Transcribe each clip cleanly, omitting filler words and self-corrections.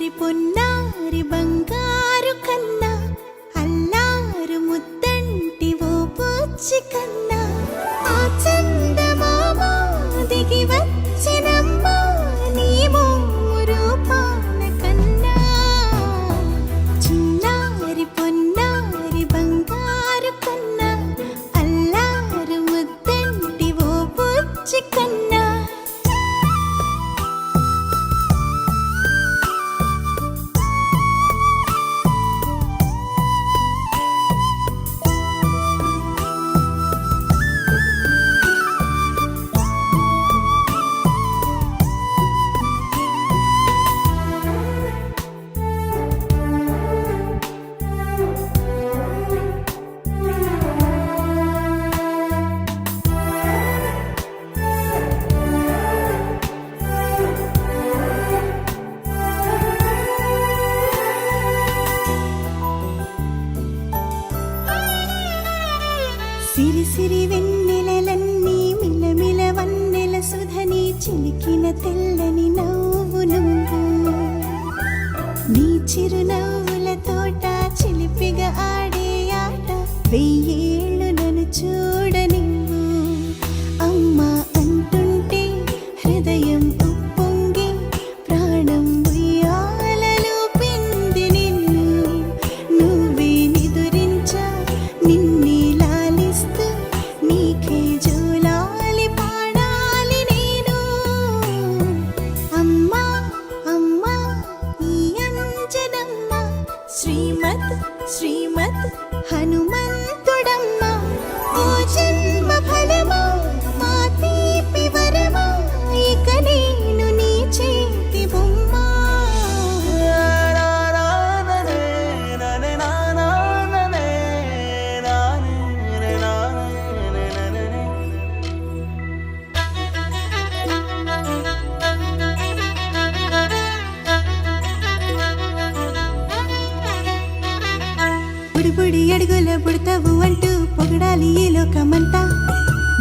చిన్నారి పొన్నారి బంగారు కన్నా అల్లారు ముద్దంటి ఓ పూచి కన్నా ఆ చందమామ దిగి వచ్చినమ్మా నీ రూపాల కన్నా చిన్నారి పొన్నారి బంగారు కన్నా అల్లారు ముద్దంటి ఓ పూచి కన్నా సిరి సిరి వెన్నెలలన్నీ మిలమిల వన్నెల సుధని చిలికిన తెల్లని నవ్వు నువ్వు నీ చిరునవ్వుల తోట చిలిపిగా ఆడే ఆట వెయ్యేళ్ళు నన్ను చూడనివ్వు అమ్మా అంటుంటే హృదయం ఉప్పొంగి ప్రాణం ఉయ్యాలలో పిండి నిన్ను నువ్వే నిదురించా నిన్నే నీకే జోలాలి పాడాలి నేను అమ్మా అమ్మా ఈ అంజనమ్మ శ్రీమత్ శ్రీమత్ హనుమంతుడమ్మ ఓ జన్మ ఫలమా మా తీపి వరమా ఇక నేను నీ చేతి బొమ్మ బుడి అడుగుల పుడతావు అంటూ పొగడాలి ఈ లోకమంతా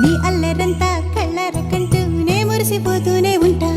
నీ అల్లరంతా కళ్ళారకంటూ నే మురిసిపోతూనే ఉంటా